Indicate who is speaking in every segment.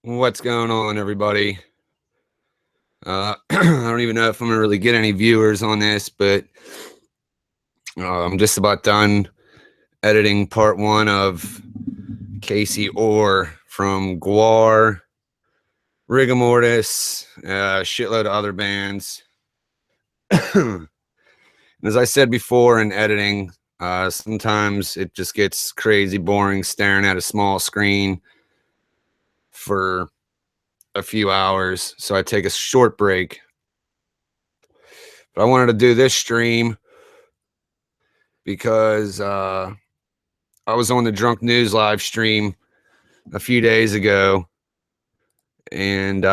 Speaker 1: What's going on, everybody? I don't even know if I'm gonna really get any viewers on this, but I'm just about done editing part one of Casey Orr from Guar, Rigor Mortis, shitload of other bands. As I said before in editing, sometimes it just gets crazy boring staring at a small screen for a few hours, so I take a short break. But I wanted to do this stream because I was on the Drunk News live stream a few days ago, and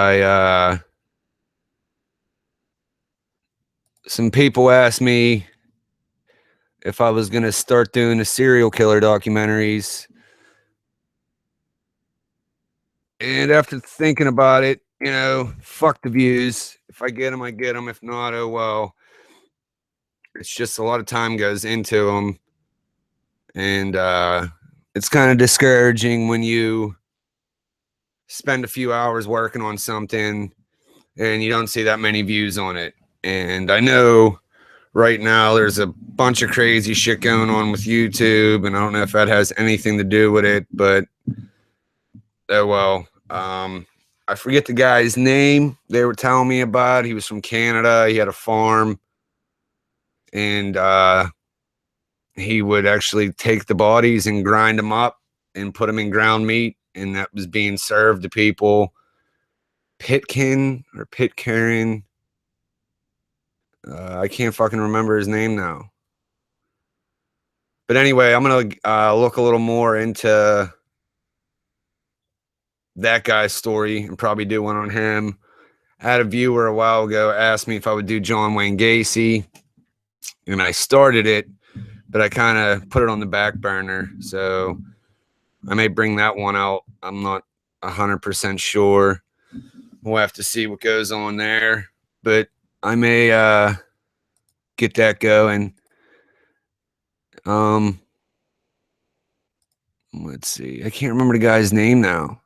Speaker 1: some people asked me if I was gonna start doing the serial killer documentaries. And after thinking about it, fuck the views. If I get them, I get them. If not, oh well. It's just a lot of time goes into them, and it's kind of discouraging when you spend a few hours working on something and you don't see that many views on it. And I know right now there's a bunch of crazy shit going on with YouTube, and I don't know if that has anything to do with it, but oh well. I forget the guy's name they were telling me about. He was from Canada. He had a farm, and he would actually take the bodies and grind them up and put them in ground meat, and that was being served to people. Pitkin or Pitcairn. I can't fucking remember his name now. But anyway, I'm going to look a little more into that guy's story and probably do one on him. I had a viewer a while ago ask me if I would do John Wayne Gacy, and I started it, but I kind of put it on the back burner. So I may bring that one out. I'm not 100% sure. We'll have to see what goes on there, but I may get that going. Let's see. I can't remember the guy's name now.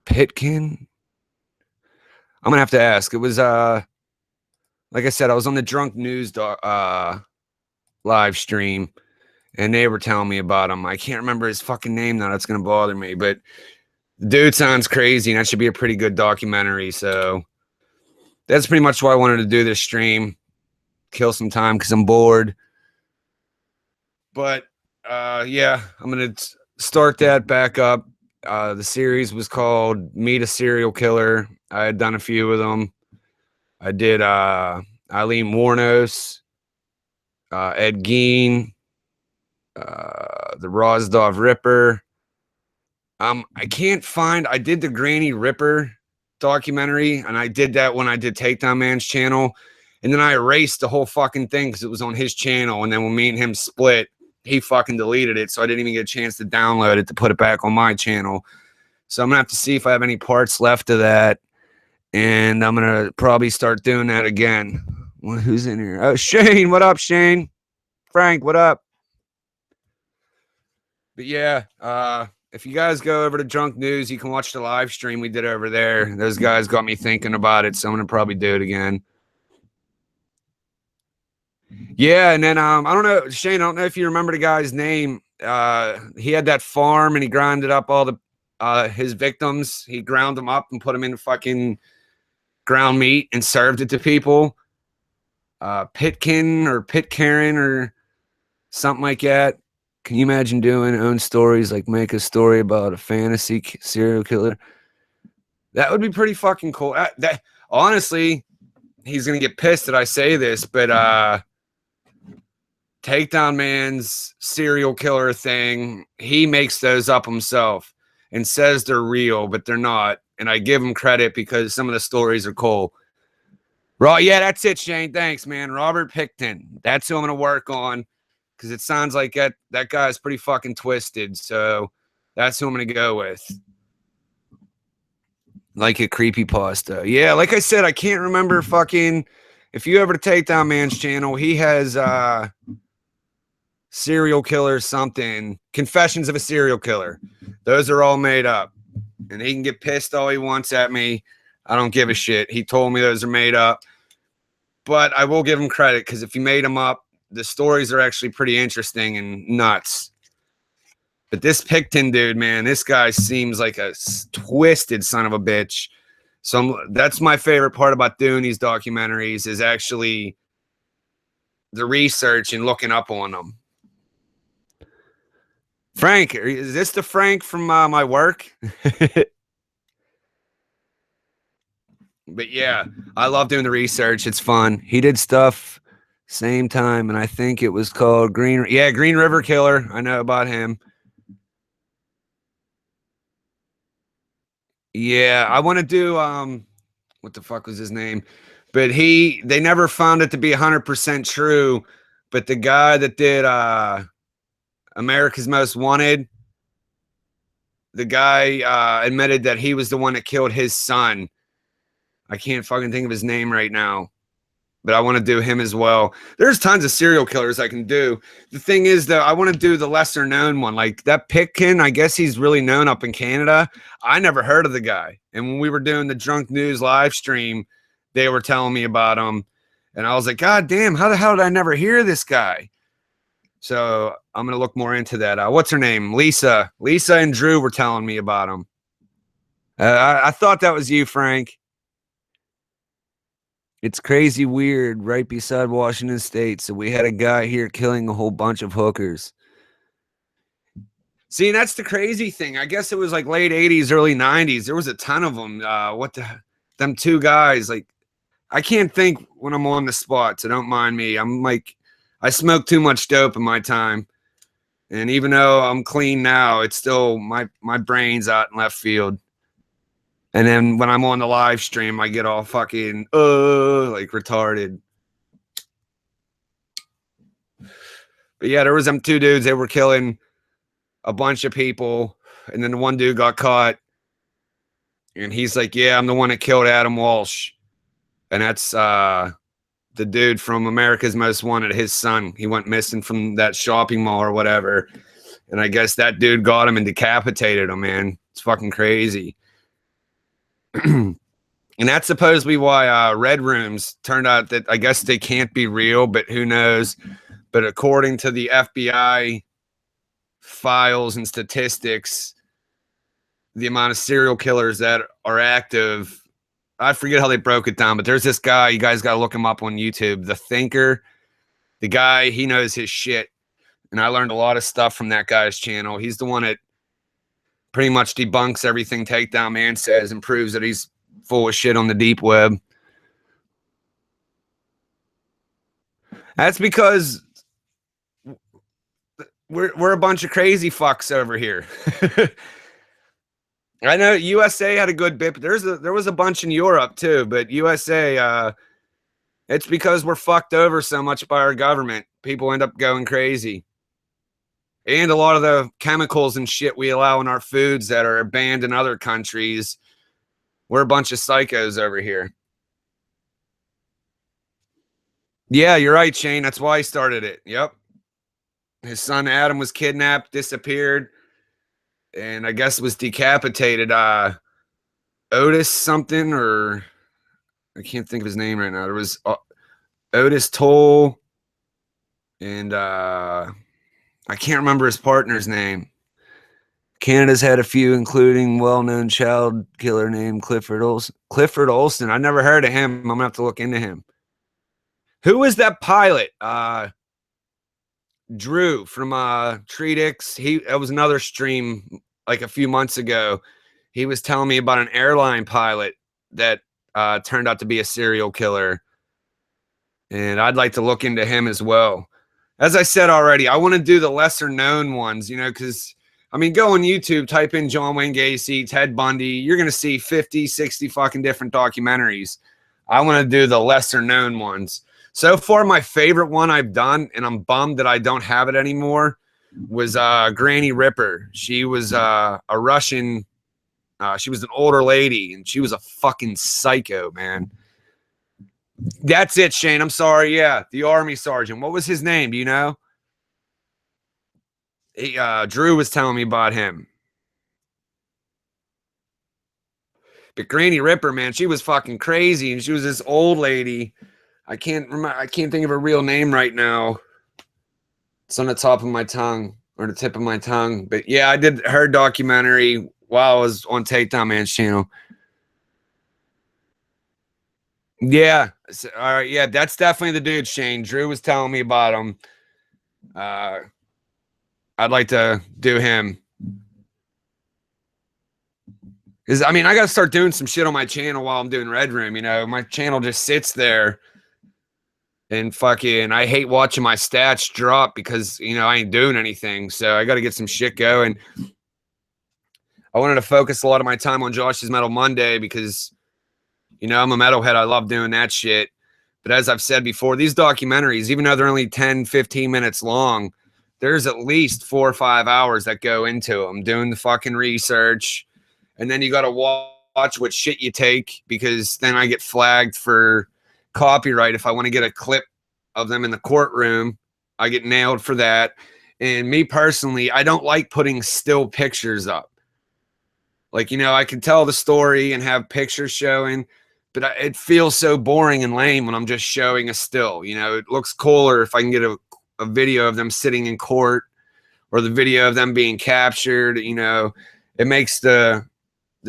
Speaker 1: Pitkin? I'm gonna have to ask. It was like I said, I was on the Drunk News live stream, and they were telling me about him. I can't remember his fucking name now. That's gonna bother me, but the dude sounds crazy, and that should be a pretty good documentary. So that's pretty much why I wanted to do this stream. Kill some time because I'm bored. But yeah, I'm gonna start that back up. The series was called Meet a Serial Killer. I had done a few of them. I did Eileen Warnos, Ed Gein, the Rosdov Ripper. I can't find. I did the Granny Ripper documentary, and I did that when I did Takedown Man's channel, and then I erased the whole fucking thing because it was on his channel. And then when me and him split, he fucking deleted it, so I didn't even get a chance to download it to put it back on my channel. So I'm gonna have to see if I have any parts left of that, and I'm gonna probably start doing that again. Well, who's in here? Oh, Shane, what up, Shane? Frank, what up? But yeah, if you guys go over to Drunk News, you can watch the live stream we did over there. Those guys got me thinking about it, so I'm gonna probably do it again. Yeah, and then I don't know, Shane, I don't know if you remember the guy's name. He had that farm, and he grinded up all the his victims. He ground them up and put them in fucking ground meat and served it to people. Pitkin or Pitcairn or something like that. Can you imagine doing own stories, like make a story about a fantasy serial killer? That would be pretty fucking cool. That honestly, he's gonna get pissed that I say this, but Takedown Man's serial killer thing, he makes those up himself and says they're real, but they're not. And I give him credit because some of the stories are cool. Yeah, that's it, Shane. Thanks, man. Robert Picton. That's who I'm going to work on, because it sounds like that guy's pretty fucking twisted. So that's who I'm going to go with. Like a creepypasta. Yeah, like I said, I can't remember fucking... If you ever take Down Man's channel, he has serial killer something. Confessions of a Serial Killer. Those are all made up. and he can get pissed all he wants at me. I don't give a shit. He told me those are made up, but I will give him credit because if he made them up, the stories are actually pretty interesting and nuts. But this Picton dude, man, this guy seems like a twisted son of a bitch. So that's my favorite part about doing these documentaries is actually the research and looking up on them. Frank, is this the Frank from my work? But yeah, I love doing the research. It's fun. He did stuff same time, and I think it was called Green. Yeah, Green River Killer. I know about him. Yeah, I want to do what the fuck was his name? But they never found it to be 100% true. But the guy that did America's Most Wanted, the guy admitted that he was the one that killed his son. I can't fucking think of his name right now, but I want to do him as well. There's tons of serial killers I can do. The thing is, though, I want to do the lesser known one. Like that Pitkin, I guess he's really known up in Canada. I never heard of the guy. And when we were doing the Drunk News live stream, they were telling me about him. And I was like, God damn, how the hell did I never hear this guy? So I'm going to look more into that. What's her name? Lisa. Lisa and Drew were telling me about him. I thought that was you, Frank. It's crazy weird right beside Washington State. So we had a guy here killing a whole bunch of hookers. See, that's the crazy thing. I guess it was like late 80s, early 90s. There was a ton of them. Them two guys, like, I can't think when I'm on the spot, so don't mind me. I'm like, I smoked too much dope in my time. And even though I'm clean now, it's still my brain's out in left field. And then when I'm on the live stream, I get all fucking like retarded. But yeah, there was them two dudes. They were killing a bunch of people, and then the one dude got caught, and he's like, "Yeah, I'm the one that killed Adam Walsh," and that's the dude from America's Most Wanted. His son. He went missing from that shopping mall or whatever, and I guess that dude got him and decapitated him. Man, it's fucking crazy. And that's supposedly why red rooms turned out that I guess they can't be real, but who knows? But according to the FBI files and statistics, the amount of serial killers that are active, I forget how they broke it down, but there's this guy, you guys got to look him up on YouTube, The Thinker. The guy, he knows his shit. And I learned a lot of stuff from that guy's channel. He's the one that pretty much debunks everything Takedown Man says and proves that he's full of shit on the deep web. That's because we're a bunch of crazy fucks over here. I know USA had a good bit, but there was a bunch in Europe too. But USA, it's because we're fucked over so much by our government. People end up going crazy. And a lot of the chemicals and shit we allow in our foods that are banned in other countries. We're a bunch of psychos over here. Yeah, you're right, Shane. That's why he started it. Yep. His son Adam was kidnapped, disappeared, and I guess was decapitated. Otis something, or I can't think of his name right now. There was Otis Toll, and I can't remember his partner's name. Canada's had a few, including well-known child killer named Clifford Olson. Clifford Olson. I never heard of him. I'm gonna have to look into him. Who was that pilot? Drew from Treedix. That was another stream like a few months ago. He was telling me about an airline pilot that turned out to be a serial killer. And I'd like to look into him as well. As I said already, I want to do the lesser known ones, because I mean, go on YouTube, type in John Wayne Gacy, Ted Bundy. You're going to see 50, 60 fucking different documentaries. I want to do the lesser known ones. So far, my favorite one I've done, and I'm bummed that I don't have it anymore, was Granny Ripper. She was a Russian. She was an older lady, and she was a fucking psycho, man. That's it, Shane. I'm sorry. Yeah, the army sergeant. What was his name? Do you know? Drew was telling me about him. But Granny Ripper, man, she was fucking crazy, and she was this old lady. I can't think of her real name right now. It's on the top of my tongue, or the tip of my tongue. But yeah, I did her documentary while I was on Takedown Man's channel. Yeah. All right. Yeah, that's definitely the dude, Shane. Drew was telling me about him. I'd like to do him. I mean, I got to start doing some shit on my channel while I'm doing Red Room. You know, my channel just sits there. And fucking, I hate watching my stats drop because, you know, I ain't doing anything. So I got to get some shit going. I wanted to focus a lot of my time on Josh's Metal Monday because, you know, I'm a metalhead. I love doing that shit. But as I've said before, these documentaries, even though they're only 10, 15 minutes long, there's at least 4 or 5 hours that go into them, doing the fucking research. And then you got to watch what shit you take, because then I get flagged for copyright. If I want to get a clip of them in the courtroom, I get nailed for that. And me personally, I don't like putting still pictures up. Like, you know, I can tell the story and have pictures showing, but it feels so boring and lame when I'm just showing a still. You know, it looks cooler if I can get a video of them sitting in court, or the video of them being captured. You know, it makes the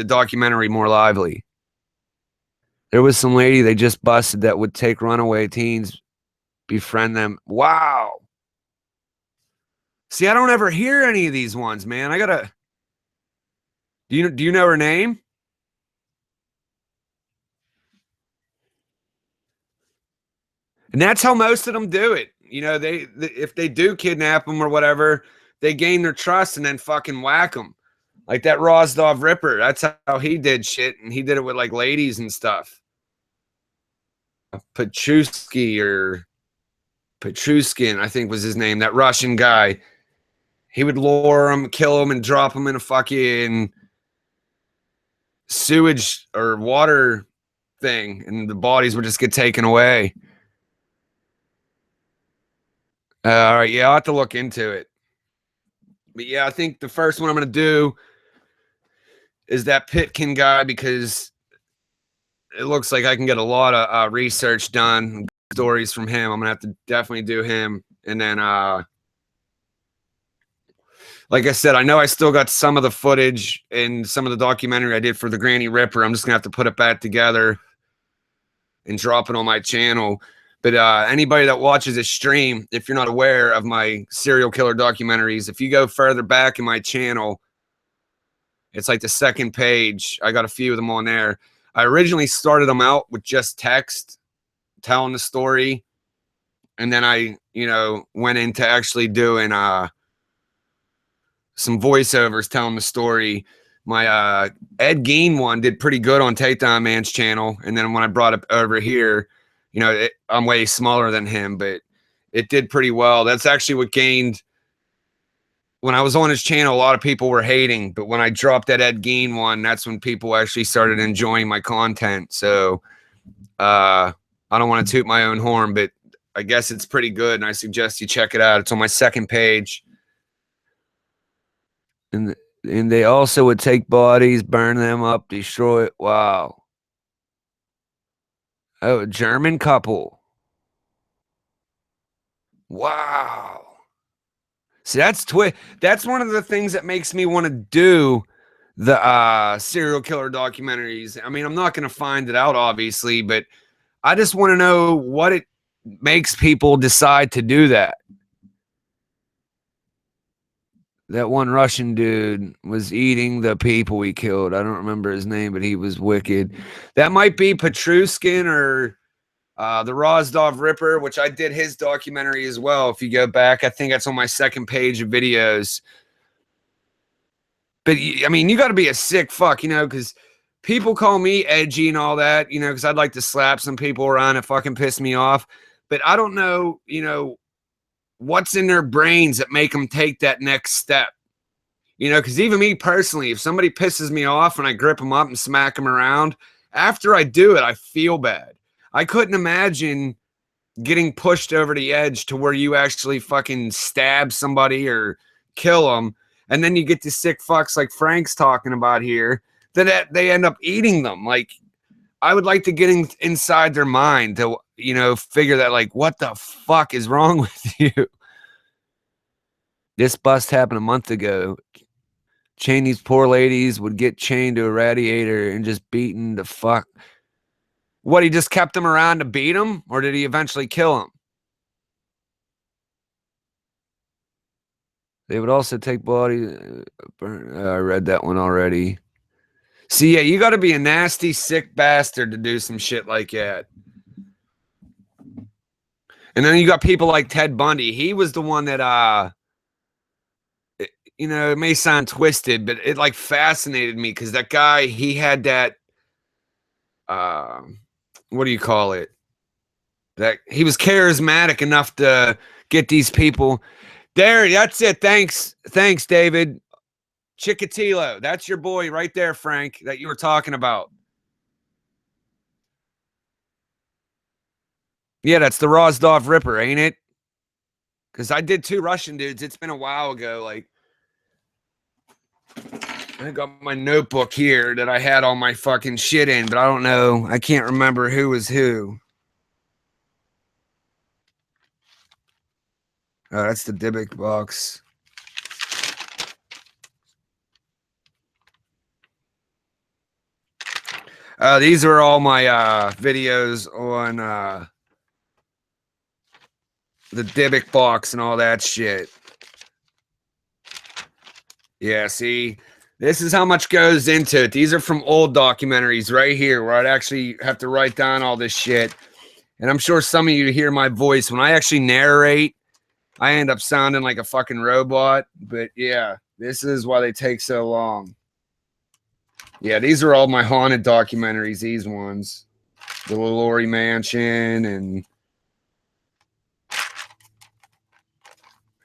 Speaker 1: documentary more lively. There was some lady they just busted that would take runaway teens, befriend them. Wow. See, I don't ever hear any of these ones, man. I gotta. Do you know her name? And that's how most of them do it. You know, if they do kidnap them or whatever, they gain their trust and then fucking whack them. Like that Rostov Ripper. That's how he did shit, and he did it with like ladies and stuff. Petrushkin, I think was his name. That Russian guy. He would lure them, kill them, and drop them in a fucking sewage or water thing, and the bodies would just get taken away. All right, yeah, I'll have to look into it. But yeah, I think the first one I'm going to do is that Pitkin guy, because it looks like I can get a lot of research done, stories from him. I'm going to have to definitely do him. And then, like I said, I know I still got some of the footage and some of the documentary I did for the Granny Ripper. I'm just going to have to put it back together and drop it on my channel. But anybody that watches this stream, if you're not aware of my serial killer documentaries, if you go further back in my channel, it's like the second page. I got a few of them on there. I originally started them out with just text telling the story. And then I, you know, went into actually doing some voiceovers telling the story. My Ed Gein one did pretty good on Takedown Man's channel. And then when I brought it over here, you know, I'm way smaller than him, but it did pretty well. That's actually what gained. When I was on his channel, a lot of people were hating, but when I dropped that Ed Gein one, that's when people actually started enjoying my content. So I don't want to toot my own horn, but I guess it's pretty good, and I suggest you check it out. It's on my second page. And they also would take bodies, burn them up, destroy it. Wow. Oh, a German couple. Wow. See, that's one of the things that makes me want to do the serial killer documentaries. I mean, I'm not going to find it out, obviously, but I just want to know what it makes people decide to do that. That one Russian dude was eating the people he killed. I don't remember his name, but he was wicked. That might be Petrushkin or the Rostov Ripper, which I did his documentary as well. If you go back, I think that's on my second page of videos. But I mean, you got to be a sick fuck, you know, because people call me edgy and all that, you know, because I'd like to slap some people around and fucking piss me off. But I don't know, you know, what's in their brains that make them take that next step. You know, because even me personally, if somebody pisses me off and I grip them up and smack them around, after I do it, I feel bad. I couldn't imagine getting pushed over the edge to where you actually fucking stab somebody or kill them. And then you get the sick fucks like Frank's talking about here that they end up eating them. Like, I would like to get inside their mind to, you know, figure that, like, what the fuck is wrong with you? This bust happened a month ago. Chain these poor ladies, would get chained to a radiator and just beaten the fuck. What, he just kept them around to beat them? Or did he eventually kill them? They would also take body. I read that one already. See, yeah, you got to be a nasty, sick bastard to do some shit like that. And then you got people like Ted Bundy. He was the one that, you know, it may sound twisted, but it like fascinated me because that guy, he had that, what do you call it? That he was charismatic enough to get these people there. That's it. Thanks, David. Chikatilo. That's your boy right there, Frank, that you were talking about. Yeah, that's the Rostov Ripper, ain't it? Because I did 2 Russian dudes. It's been a while ago. Like, I got my notebook here that I had all my fucking shit in, but I don't know. I can't remember who was who. Oh, that's the Dybbuk box. These are all my videos on the Dybbuk box and all that shit. Yeah, see, this is how much goes into it. These are from old documentaries right here where I'd actually have to write down all this shit. And I'm sure some of you hear my voice. When I actually narrate, I end up sounding like a fucking robot. But yeah, this is why they take so long. Yeah, these are all my haunted documentaries, these ones. The LaLaurie Mansion and...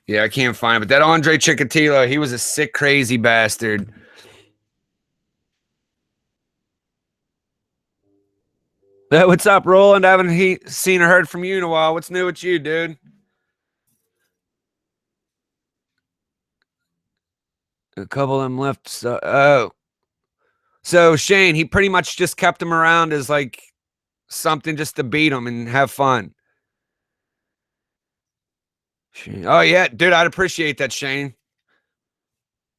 Speaker 1: Yeah, I can't find it. But that Andre Chikatilo, he was a sick, crazy bastard. What's up, Roland? I haven't seen or heard from you in a while. What's new with you, dude? A couple of them left. So Shane, he pretty much just kept him around as like something just to beat him and have fun. Oh yeah, dude, I'd appreciate that, Shane.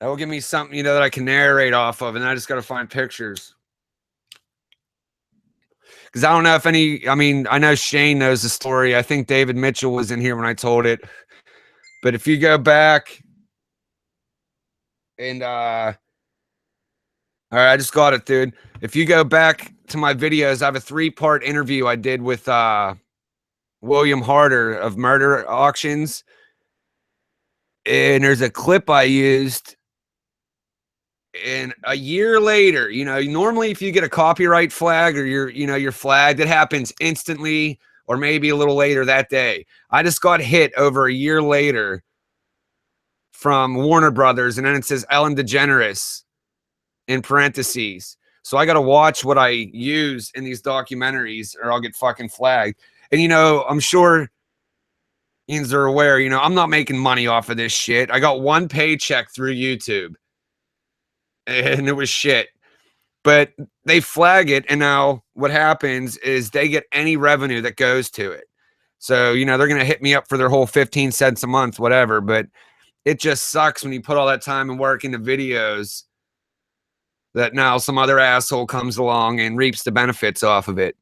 Speaker 1: That will give me something, you know, that I can narrate off of, and I just got to find pictures. Because I don't know if any, I mean, I know Shane knows the story. I think David Mitchell was in here when I told it. But if you go back and, all right, I just got it, dude. If you go back to my videos, I have a 3-part interview I did with William Harder of Murder Auctions. And there's a clip I used. And a year later, you know, normally if you get a copyright flag or you're flagged, it happens instantly or maybe a little later that day. I just got hit over a year later from Warner Brothers, and then it says Ellen DeGeneres in parentheses. So I got to watch what I use in these documentaries or I'll get fucking flagged. And, you know, I'm sure Ians are aware, you know, I'm not making money off of this shit. I got 1 paycheck through YouTube. And it was shit. But they flag it, and now what happens is they get any revenue that goes to it. So, you know, they're going to hit me up for their whole 15 cents a month, whatever. But it just sucks when you put all that time and work into videos that now some other asshole comes along and reaps the benefits off of it.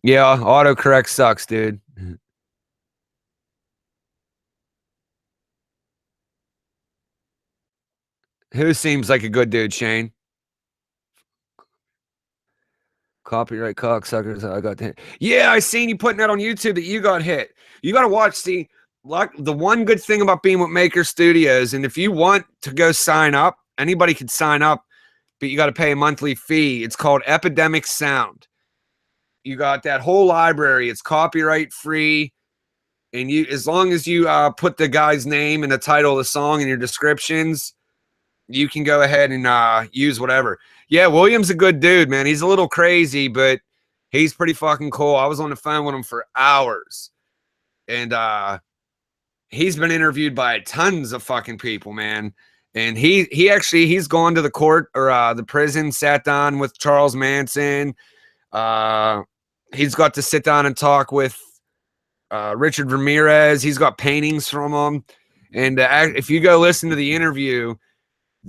Speaker 1: Yeah, autocorrect sucks, dude. Who seems like a good dude, Shane? Copyright cocksuckers. I got hit. Yeah, I seen you putting that on YouTube that you got hit. You got to watch. See, like the one good thing about being with Maker Studios, and if you want to go sign up, anybody could sign up, but you got to pay a monthly fee. It's called Epidemic Sound. You got that whole library. It's copyright free, and you, as long as you put the guy's name and the title of the song in your descriptions, you can go ahead and use whatever. Yeah, William's a good dude, man. He's a little crazy, but he's pretty fucking cool. I was on the phone with him for hours. And he's been interviewed by tons of fucking people, man. And he's gone to the court or the prison, sat down with Charles Manson. He's got to sit down and talk with Richard Ramirez. He's got paintings from him. And if you go listen to the interview,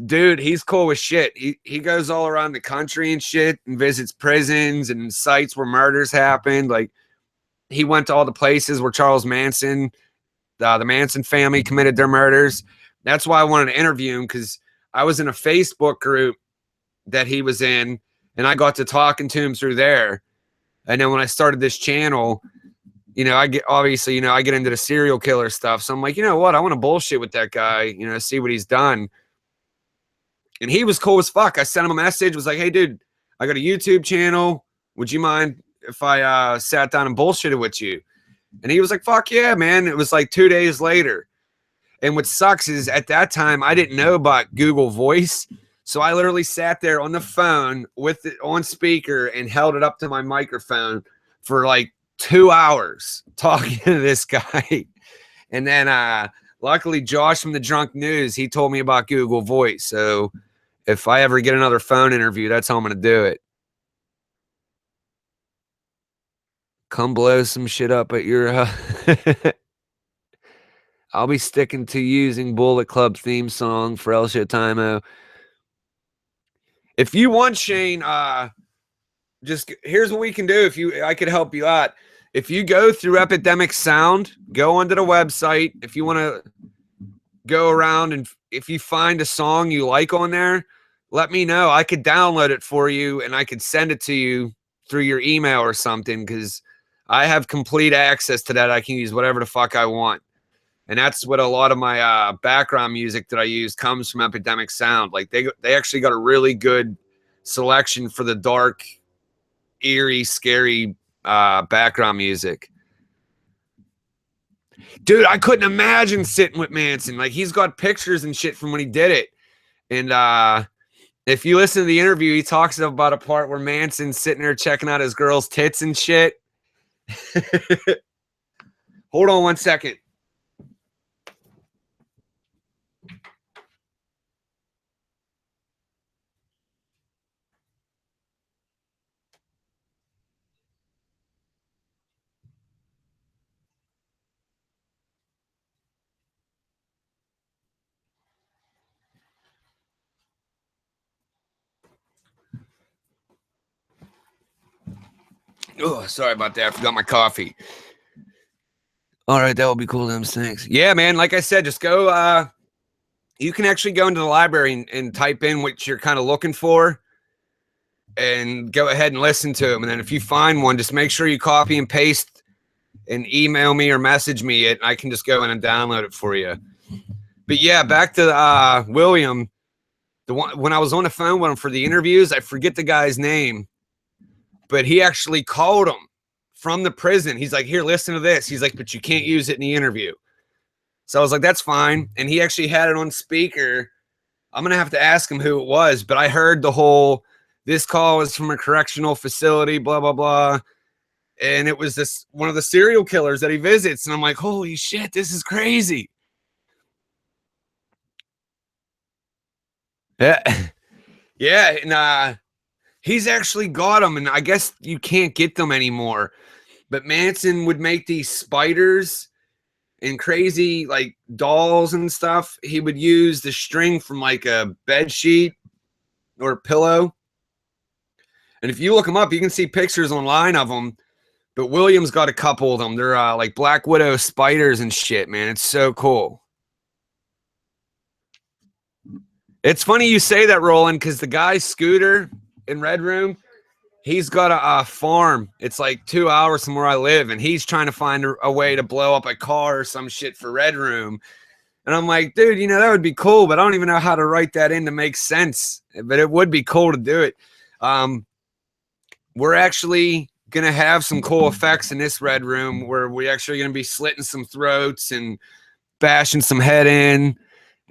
Speaker 1: dude, he's cool with shit. He goes all around the country and shit and visits prisons and sites where murders happened. Like, he went to all the places where Charles Manson, the Manson family, committed their murders. That's why I wanted to interview him, because I was in a Facebook group that he was in, and I got to talking to him through there. And then when I started this channel, I get into the serial killer stuff. So I'm like, you know what? I want to bullshit with that guy, see what he's done. And he was cool as fuck. I sent him a message, was like, hey, dude, I got a YouTube channel. Would you mind if I sat down and bullshitted with you? And he was like, fuck yeah, man. It was like 2 days later. And what sucks is at that time, I didn't know about Google Voice. So I literally sat there on the phone with it on speaker and held it up to my microphone for like 2 hours talking to this guy. And then luckily, Josh from the Drunk News, he told me about Google Voice. So if I ever get another phone interview, that's how I'm going to do it. Come blow some shit up at your I'll be sticking to using Bullet Club theme song for El Showtime. If you want, Shane, just here's what we can do. I could help you out. If you go through Epidemic Sound, go onto the website. If you want to go around and if you find a song you like on there, let me know. I could download it for you and I could send it to you through your email or something, because I have complete access to that. I can use whatever the fuck I want. And that's what a lot of my background music that I use comes from Epidemic Sound. Like they actually got a really good selection for the dark, eerie, scary background music. Dude, I couldn't imagine sitting with Manson. Like, he's got pictures and shit from when he did it. And if you listen to the interview, he talks about a part where Manson's sitting there checking out his girl's tits and shit. Hold on 1 second. Oh, sorry about that. I forgot my coffee. All right, that will be cool. Them thanks. Yeah, man. Like I said, just go. You can actually go into the library and type in what you're kind of looking for, and go ahead and listen to them. And then if you find one, just make sure you copy and paste and email me or message me it. And I can just go in and download it for you. But yeah, back to William. The one when I was on the phone with him for the interviews, I forget the guy's name, but he actually called him from the prison. He's like, here, listen to this. He's like, but you can't use it in the interview. So I was like, that's fine. And he actually had it on speaker. I'm going to have to ask him who it was, but I heard the whole, this call is from a correctional facility, blah, blah, blah. And it was this one of the serial killers that he visits. And I'm like, holy shit, this is crazy. Yeah. Yeah. And he's actually got them. And I guess you can't get them anymore. But Manson would make these spiders and crazy like dolls and stuff. He would use the string from like a bed sheet or a pillow. And if you look them up, you can see pictures online of them. But William's got a couple of them. They're like Black Widow spiders and shit, man. It's so cool. It's funny you say that, Roland, because the guy Scooter in Red Room, he's got a farm. It's like 2 hours from where I live, and he's trying to find a way to blow up a car or some shit for Red Room. And I'm like, dude, that would be cool, but I don't even know how to write that in to make sense. But it would be cool to do it. We're actually going to have some cool effects in this Red Room where we're actually going to be slitting some throats and bashing some head in.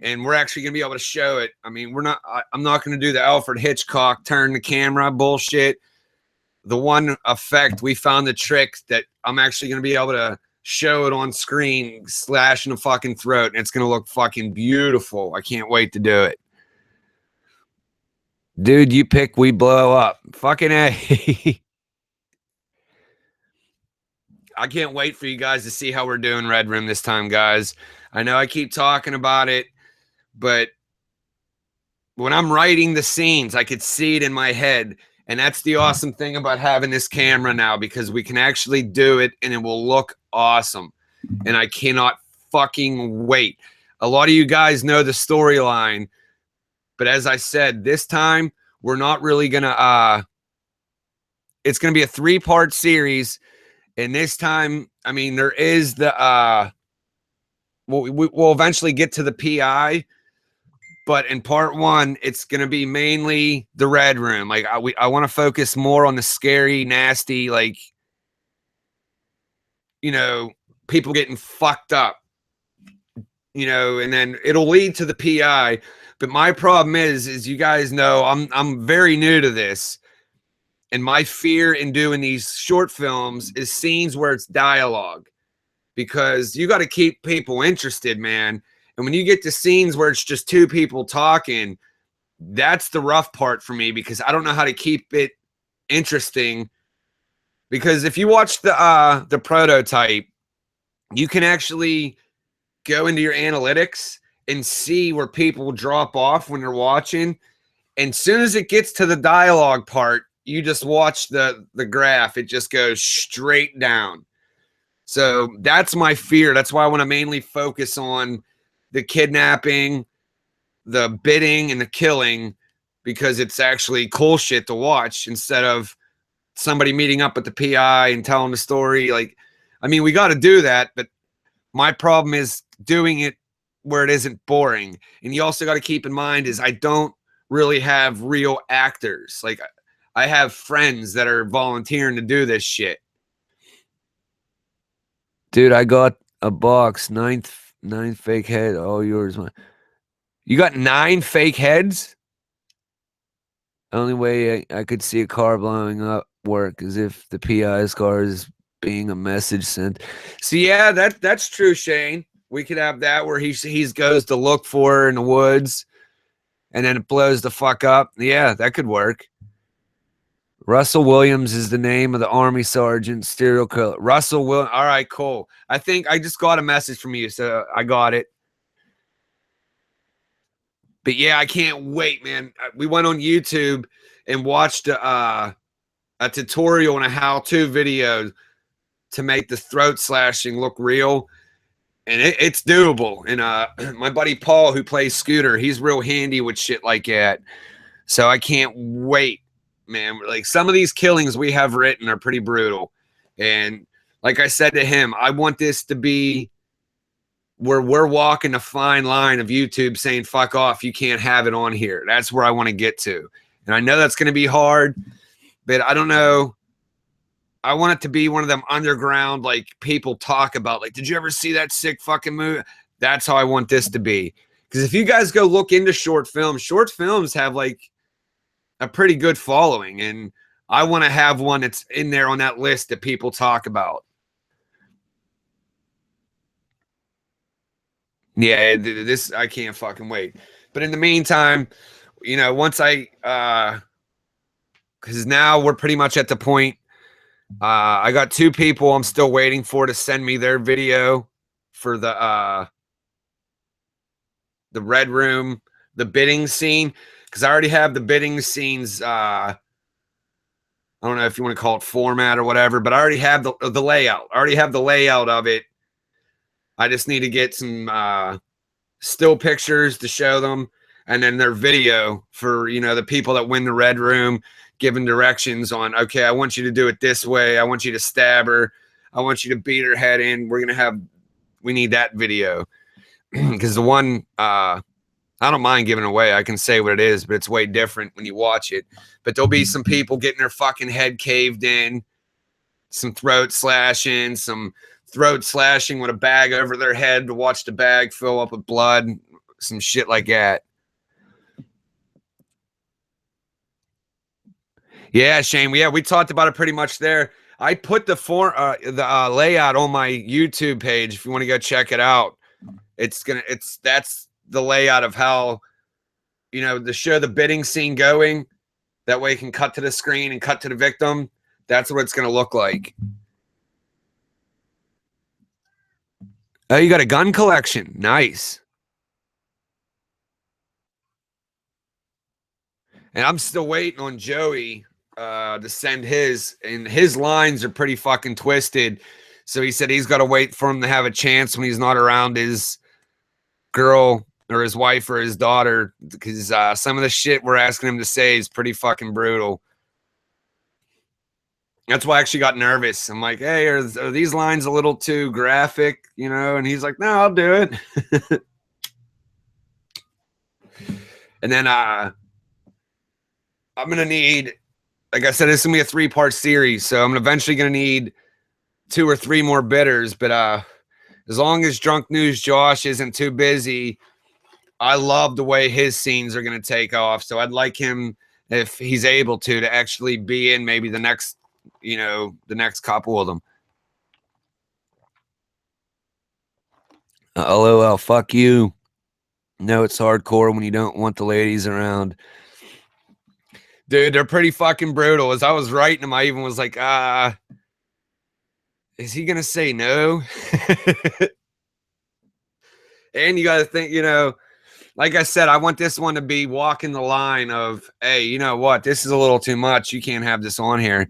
Speaker 1: And we're actually going to be able to show it. I mean, I'm not going to do the Alfred Hitchcock turn the camera bullshit. The one effect, we found the trick that I'm actually going to be able to show it on screen, slashing a fucking throat, and it's gonna look fucking beautiful. I can't wait to do it. Dude, you pick, we blow up. Fucking A. I can't wait for you guys to see how we're doing Red Room this time, guys. I know I keep talking about it, but when I'm writing the scenes, I could see it in my head. And that's the awesome thing about having this camera now, because we can actually do it and it will look awesome. And I cannot fucking wait. A lot of you guys know the storyline, but as I said, this time we're not really gonna it's gonna be a 3-part series. And this time, I mean, there is the we'll eventually get to the PI, but in part 1, it's gonna be mainly the Red Room. Like I want to focus more on the scary, nasty, like, you know, people getting fucked up, you know, and then it'll lead to the PI. But my problem is you guys know I'm very new to this, and my fear in doing these short films is scenes where it's dialogue, because you got to keep people interested, man. And when you get to scenes where it's just 2 people talking, that's the rough part for me, because I don't know how to keep it interesting. Because if you watch the prototype, you can actually go into your analytics and see where people drop off when they're watching. And as soon as it gets to the dialogue part, you just watch the graph. It just goes straight down. So that's my fear. That's why I want to mainly focus on the kidnapping, the bidding, and the killing, because it's actually cool shit to watch instead of somebody meeting up with the PI and telling the story. Like, I mean, we got to do that, but my problem is doing it where it isn't boring. And you also got to keep in mind is I don't really have real actors. Like, I have friends that are volunteering to do this shit. Dude, I got a box, 9 fake head, all yours. You got 9 fake heads? Only way I could see a car blowing up work is if the PI's car is being a message sent. So yeah, that's true, Shane. We could have that where he goes to look for her in the woods, and then it blows the fuck up. Yeah, that could work. Russell Williams is the name of the Army sergeant, serial killer. Russell Williams. All right, cool. I think I just got a message from you, so I got it. But yeah, I can't wait, man. We went on YouTube and watched a tutorial and a how-to video to make the throat slashing look real, and it's doable. And my buddy Paul, who plays Scooter, he's real handy with shit like that. So I can't wait, man. Like, some of these killings we have written are pretty brutal, and like I said to him, I want this to be where we're walking a fine line of YouTube saying, fuck off, you can't have it on here. That's where I want to get to. And I know that's going to be hard, but I don't know. I want it to be one of them underground, like, people talk about, like, did you ever see that sick fucking movie? That's how I want this to be. Because if you guys go look into short films have, like, a pretty good following. And I want to have one that's in there on that list that people talk about. Yeah, this, I can't fucking wait. But in the meantime, you know, once because now we're pretty much at the point, I got 2 people I'm still waiting for to send me their video for the Red Room, the bidding scene, because I already have the bidding scenes. I don't know if you want to call it format or whatever, but I already have the layout. I already have the layout of it. I just need to get some still pictures to show them, and then their video for, you know, the people that win the Red Room, giving directions on, okay, I want you to do it this way. I want you to stab her. I want you to beat her head in. We need that video. Because the one, I don't mind giving away. I can say what it is, but it's way different when you watch it. But there'll be some people getting their fucking head caved in, some throat slashing, some throat slashing with a bag over their head to watch the bag fill up with blood, some shit like that. Yeah, Shane. Yeah, we talked about it pretty much there. I put the layout on my YouTube page if you want to go check it out. That's the layout of how, to show the bidding scene going. That way you can cut to the screen and cut to the victim. That's what it's going to look like. Oh, you got a gun collection. Nice. And I'm still waiting on Joey to send his, and his lines are pretty fucking twisted. So he said he's got to wait for him to have a chance when he's not around his girl or his wife or his daughter, because some of the shit we're asking him to say is pretty fucking brutal. That's why I actually got nervous. I'm like, hey, are these lines a little too graphic, And he's like, no, I'll do it. And then I'm going to need, like I said, it's going to be a 3-part series. So I'm eventually going to need 2 or 3 more bidders. But as long as Drunk News Josh isn't too busy, I love the way his scenes are going to take off. So I'd like him, if he's able to actually be in maybe the next couple of them. LOL, fuck you. No, it's hardcore when you don't want the ladies around. Dude, they're pretty fucking brutal. As I was writing them, I even was like, is he going to say no? And you got to think, like I said, I want this one to be walking the line of, hey, you know what? This is a little too much. You can't have this on here.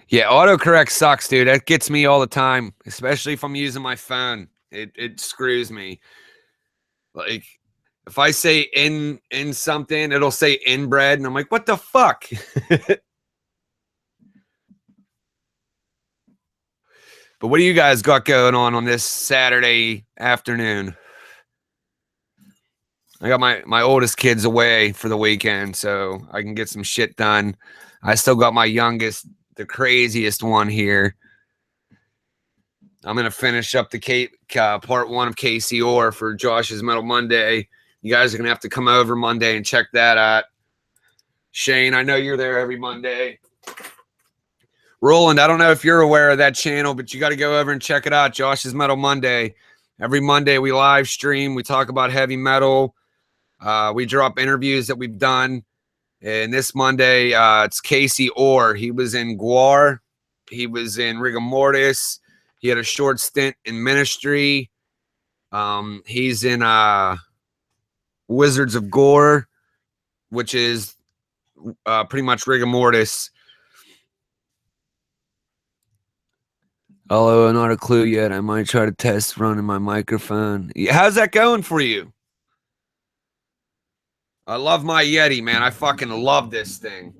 Speaker 1: Yeah, autocorrect sucks, dude. That gets me all the time, especially if I'm using my phone. It screws me. Like, if I say in something, it'll say inbred, and I'm like, what the fuck? But what do you guys got going on this Saturday afternoon? I got my oldest kids away for the weekend, so I can get some shit done. I still got my youngest, the craziest one here. I'm going to finish up the part 1 of Casey Orr for Josh's Metal Monday. You guys are going to have to come over Monday and check that out. Shane, I know you're there every Monday. Roland, I don't know if you're aware of that channel, but you got to go over and check it out. Josh's Metal Monday. Every Monday we live stream. We talk about heavy metal. We drop interviews that we've done. And this Monday, it's Casey Orr. He was in Guar. He was in Rigor Mortis. He had a short stint in Ministry. He's in Wizards of Gore, which is pretty much Rigor Mortis. Although not a clue yet, I might try to test running my microphone. How's that going for you? I love my Yeti, man. I fucking love this thing.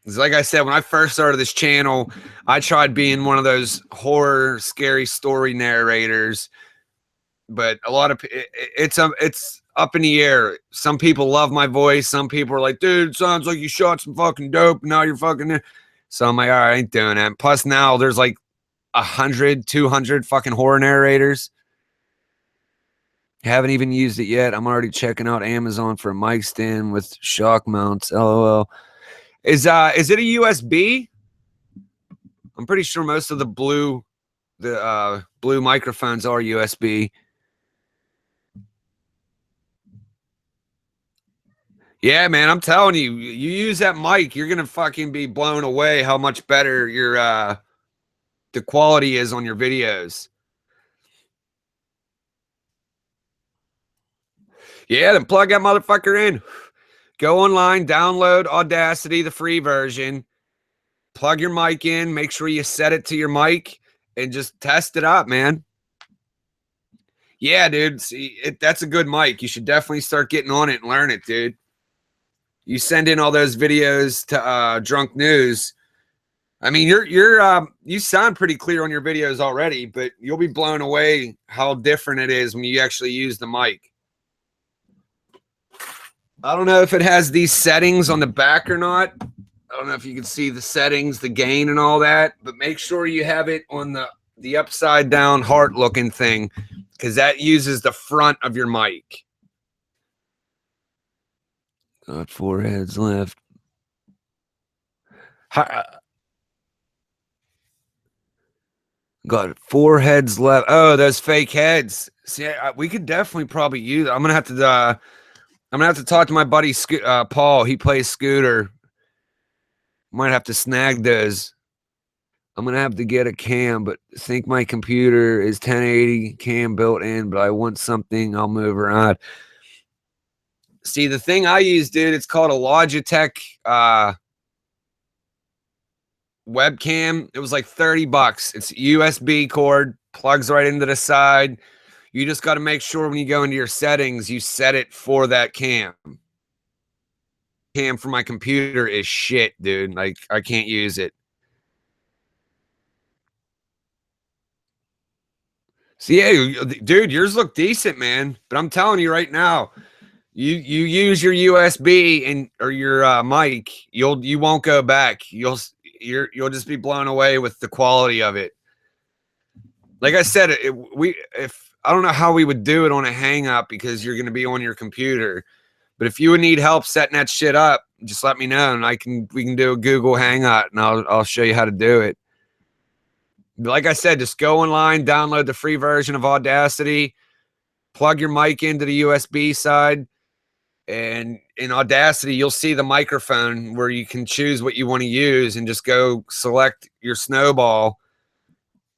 Speaker 1: It's like I said, when I first started this channel, I tried being one of those horror, scary story narrators. But a lot of it's up in the air. Some people love my voice. Some people are like, dude, it sounds like you shot some fucking dope. Now you're fucking. So I'm like, all right, I ain't doing that. Plus now there's like 100, 200 fucking horror narrators. Haven't even used it yet. I'm already checking out Amazon for a mic stand with shock mounts. LOL. Is it a USB? I'm pretty sure most of the blue microphones are USB. Yeah, man, I'm telling you, you use that mic, you're gonna fucking be blown away how much better your the quality is on your videos. Yeah, then plug that motherfucker in. Go online, download Audacity, the free version. Plug your mic in, make sure you set it to your mic, and just test it out, man. Yeah, dude, see, that's a good mic. You should definitely start getting on it and learn it, dude. You send in all those videos to Drunk News. I mean, you sound pretty clear on your videos already, but you'll be blown away how different it is when you actually use the mic. I don't know if it has these settings on the back or not. I don't know if you can see the settings, the gain and all that, but make sure you have it on the upside down heart looking thing, because that uses the front of your mic. Got 4 heads left. Got 4 heads left. Oh, those fake heads. See, we could definitely probably use. I'm gonna have to. I'm gonna have to talk to my buddy Paul. He plays scooter. Might have to snag those. I'm gonna have to get a cam, but think my computer is 1080 cam built in, but I want something I'll move around. See, the thing I use, dude, it's called a Logitech webcam. It was like $30. It's USB cord, plugs right into the side. You just got to make sure when you go into your settings, you set it for that cam. Cam for my computer is shit, dude. Like, I can't use it. So yeah, dude, yours look decent, man. But I'm telling you right now, you use your USB and or your mic, you won't go back. You'll just be blown away with the quality of it. Like I said, if I don't know how we would do it on a hang up because you're going to be on your computer, but if you would need help setting that shit up, just let me know and we can do a Google Hangout and I'll show you how to do it. Like I said, just go online, download the free version of Audacity, plug your mic into the USB side, and in Audacity, you'll see the microphone where you can choose what you want to use and just go select your snowball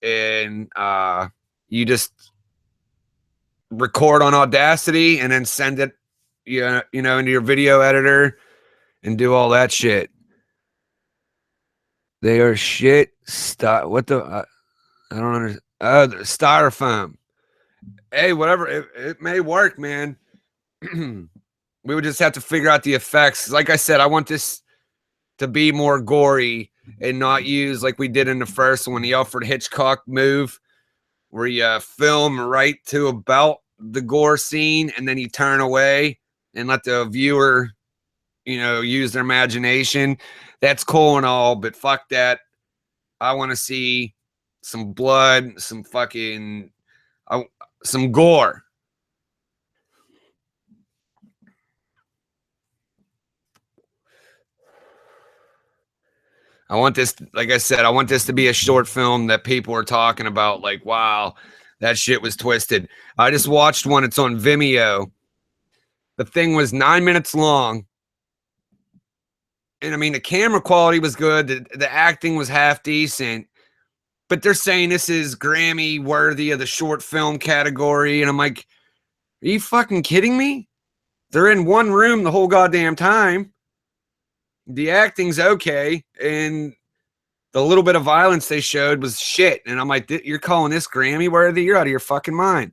Speaker 1: and you just record on Audacity and then send it into your video editor and do all that shit. They are shit. What the? I don't understand. Styrofoam. Hey, whatever. It may work, man. We would just have to figure out the effects. Like I said, I want this to be more gory and not use like we did in the first one, the Alfred Hitchcock move, where you film right to about the gore scene and then you turn away and let the viewer, use their imagination. That's cool and all, but fuck that. I want to see some blood, some fucking, some gore. I want this, like I said, I want this to be a short film that people are talking about. Like, wow, that shit was twisted. I just watched one. It's on Vimeo. The thing was 9 minutes long. And I mean, the camera quality was good. The acting was half decent. But they're saying this is Grammy worthy of the short film category. And I'm like, are you fucking kidding me? They're in one room the whole goddamn time. The acting's okay. And the little bit of violence they showed was shit. And I'm like, you're calling this Grammy worthy? You're out of your fucking mind.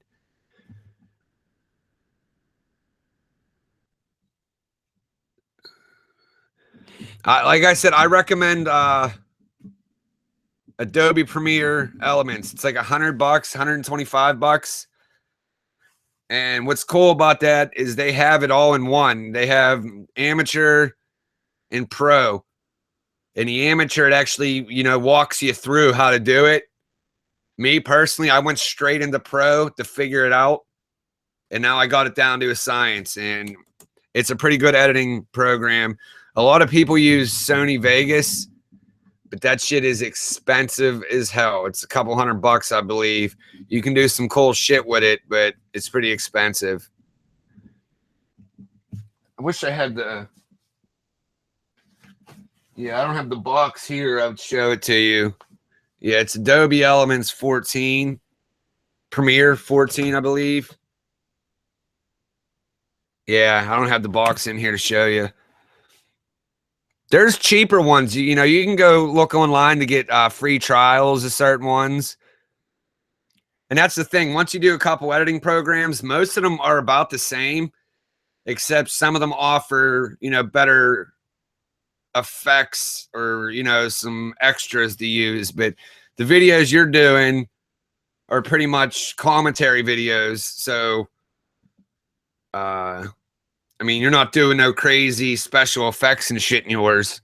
Speaker 1: Like I said, I recommend Adobe Premiere Elements. It's like $100, $125. And what's cool about that is they have it all in one. They have amateur and pro. And the amateur, it actually, walks you through how to do it. Me personally, I went straight into pro to figure it out. And now I got it down to a science. And it's a pretty good editing program. A lot of people use Sony Vegas, but that shit is expensive as hell. It's a couple $100, I believe. You can do some cool shit with it, but it's pretty expensive. I wish I had the... Yeah, I don't have the box here. I would show it to you. Yeah, it's Adobe Elements 14. Premiere 14, I believe. Yeah, I don't have the box in here to show you. There's cheaper ones. You can go look online to get free trials of certain ones. And that's the thing. Once you do a couple editing programs, most of them are about the same, except some of them offer, better effects or, some extras to use. But the videos you're doing are pretty much commentary videos. So, I mean, you're not doing no crazy special effects and shit in yours.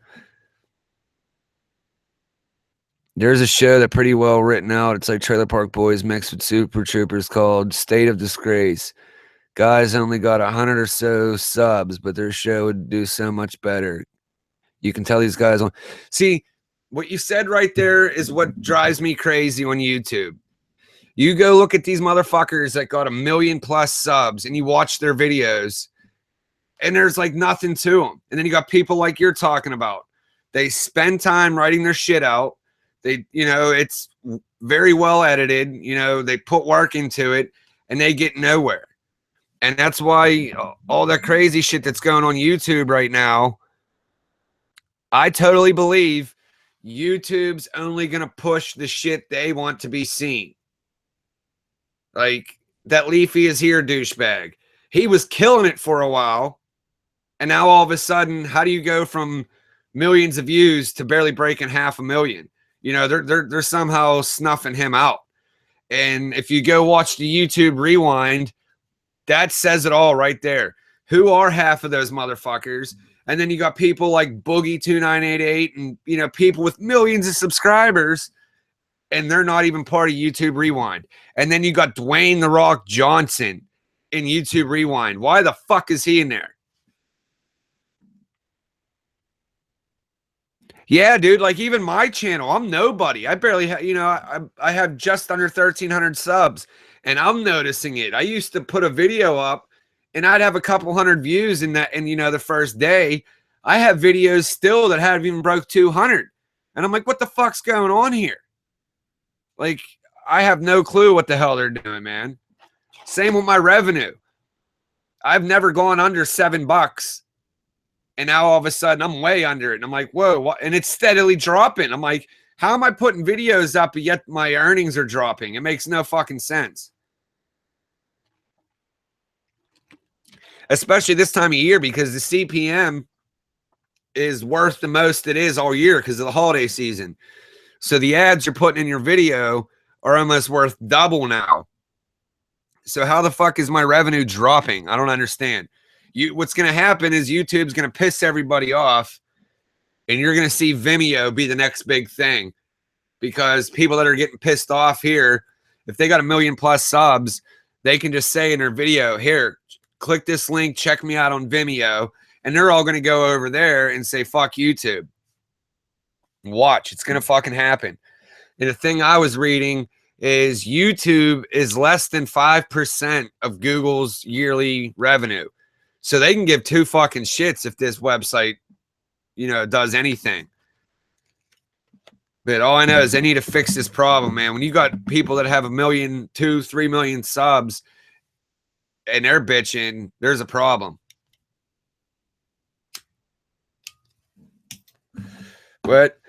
Speaker 1: There's a show that pretty well written out. It's like Trailer Park Boys mixed with Super Troopers called State of Disgrace. Guys only got 100 or so subs, but their show would do so much better. You can tell these guys on. See, what you said right there is what drives me crazy on YouTube. You go look at these motherfuckers that got 1 million plus subs and you watch their videos and there's like nothing to them. And then you got people like you're talking about. They spend time writing their shit out. They, it's very well edited. They put work into it and they get nowhere. And that's why all that crazy shit that's going on YouTube right now, I totally believe YouTube's only going to push the shit they want to be seen. Like that Leafy is here douchebag. He was killing it for a while. And now all of a sudden, how do you go from millions of views to barely breaking 500,000? They're somehow snuffing him out. And if you go watch the YouTube rewind, that says it all right there. Who are half of those motherfuckers? And then you got people like Boogie2988 and, people with millions of subscribers, and they're not even part of YouTube Rewind. And then you got Dwayne The Rock Johnson in YouTube Rewind. Why the fuck is he in there? Yeah, dude, like even my channel, I'm nobody. I barely have, I have just under 1,300 subs, and I'm noticing it. I used to put a video up and I'd have a couple hundred views in that, and the first day. I have videos still that haven't even broke 200. And I'm like, what the fuck's going on here? Like, I have no clue what the hell they're doing, man. Same with my revenue. I've never gone under $7. And now all of a sudden I'm way under it. And I'm like, whoa, what? And it's steadily dropping. I'm like, how am I putting videos up, but yet my earnings are dropping? It makes no fucking sense. Especially this time of year, because the CPM is worth the most it is all year because of the holiday season. So the ads you're putting in your video are almost worth double now. So how the fuck is my revenue dropping? I don't understand. What's going to happen is YouTube's going to piss everybody off, and you're going to see Vimeo be the next big thing, because people that are getting pissed off here, if they got 1 million plus subs, they can just say in their video, here, click this link, check me out on Vimeo, and they're all going to go over there and say, fuck YouTube. Watch, it's going to fucking happen. And the thing I was reading is YouTube is less than 5% of Google's yearly revenue. So they can give two fucking shits if this website, does anything. But all I know is they need to fix this problem, man. When you got people that have 1 million, 2, 3 million subs and they're bitching, there's a problem. But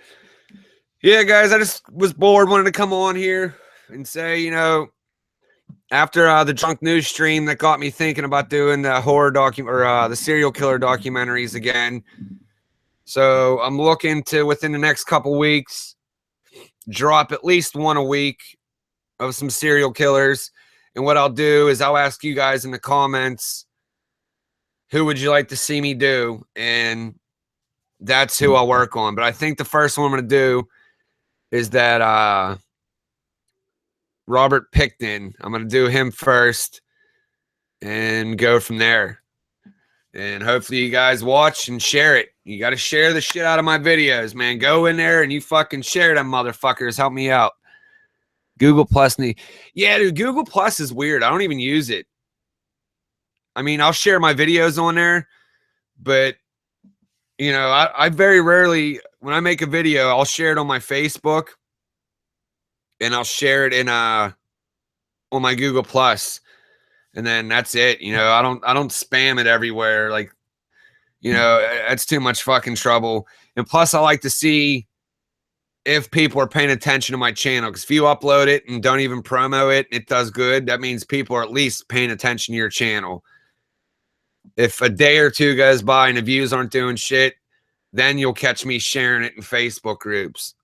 Speaker 1: yeah, guys, I just was bored, wanted to come on here and say, after the Drunk News stream that got me thinking about doing the horror the serial killer documentaries again. So I'm looking to, within the next couple weeks, drop at least one a week of some serial killers. And what I'll do is I'll ask you guys in the comments, who would you like to see me do? And that's who I'll work on. But I think the first one I'm going to do is that Robert Pickton. I'm going to do him first and go from there. And hopefully you guys watch and share it. You got to share the shit out of my videos, man. Go in there and you fucking share them motherfuckers. Help me out. Google Plus. Yeah, dude, Google Plus is weird. I don't even use it. I mean, I'll share my videos on there, but, I very rarely, when I make a video, I'll share it on my Facebook and I'll share it in on my Google Plus. And then that's it. I don't spam it everywhere. Like, that's too much fucking trouble. And plus I like to see if people are paying attention to my channel. Because if you upload it and don't even promo it, it does good. That means people are at least paying attention to your channel. If a day or two goes by and the views aren't doing shit, then you'll catch me sharing it in Facebook groups.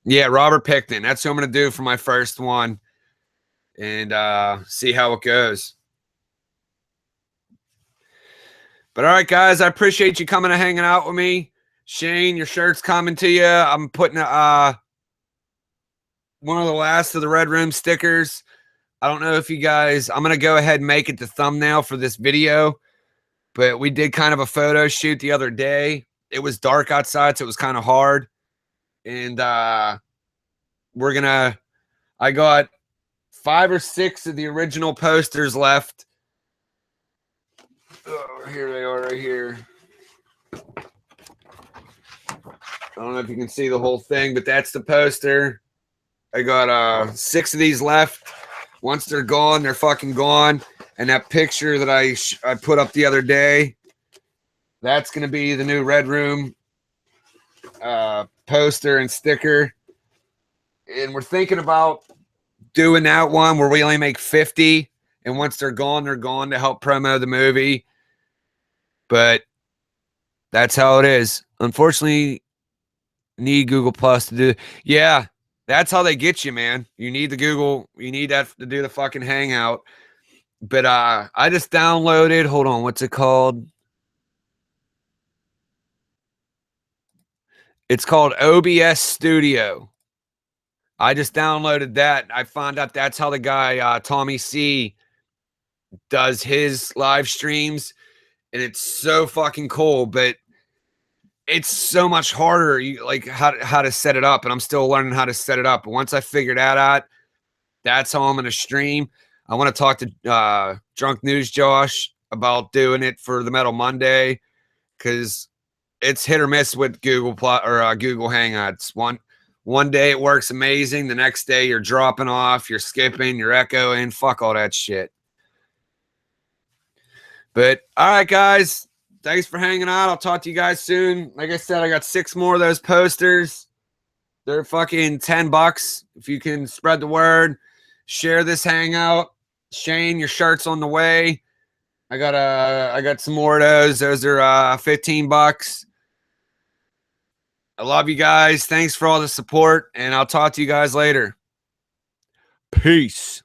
Speaker 1: Yeah, Robert Pickton. That's who I'm going to do for my first one. And see how it goes. But all right, guys, I appreciate you coming and hanging out with me. Shane, your shirt's coming to you. I'm putting one of the last of the Red Room stickers I don't know if you guys, I'm going to go ahead and make it the thumbnail for this video, but we did kind of a photo shoot the other day. It was dark outside, so it was kind of hard. And I got 5 or 6 of the original posters left. Oh, here they are right here. I don't know if you can see the whole thing, but that's the poster. I got 6 of these left. Once they're gone, they're fucking gone. And that picture that I put up the other day, that's going to be the new Red Room poster and sticker. And we're thinking about doing that one where we only make 50. And once they're gone to help promo the movie. But that's how it is. Unfortunately, need Google Plus to do. Yeah, that's how they get you, man. You need the Google. You need that to do the fucking Hangout. But I just downloaded. Hold on, what's it called? It's called OBS Studio. I just downloaded that. I found out that's how the guy Tommy C does his live streams, and it's so fucking cool. But it's so much harder. You like how to set it up, and I'm still learning how to set it up. But once I figure that out, that's how I'm going to stream. I want to talk to Drunk News Josh about doing it for the Metal Monday, because it's hit or miss with Google or Google Hangouts. One day it works amazing. The next day you're dropping off, you're skipping, you're echoing. Fuck all that shit. But all right, guys. Thanks for hanging out. I'll talk to you guys soon. Like I said, I got 6 more of those posters. They're fucking $10. If you can spread the word, share this hangout. Shane, your shirt's on the way. I got some more of those. Those are $15. I love you guys. Thanks for all the support, and I'll talk to you guys later. Peace.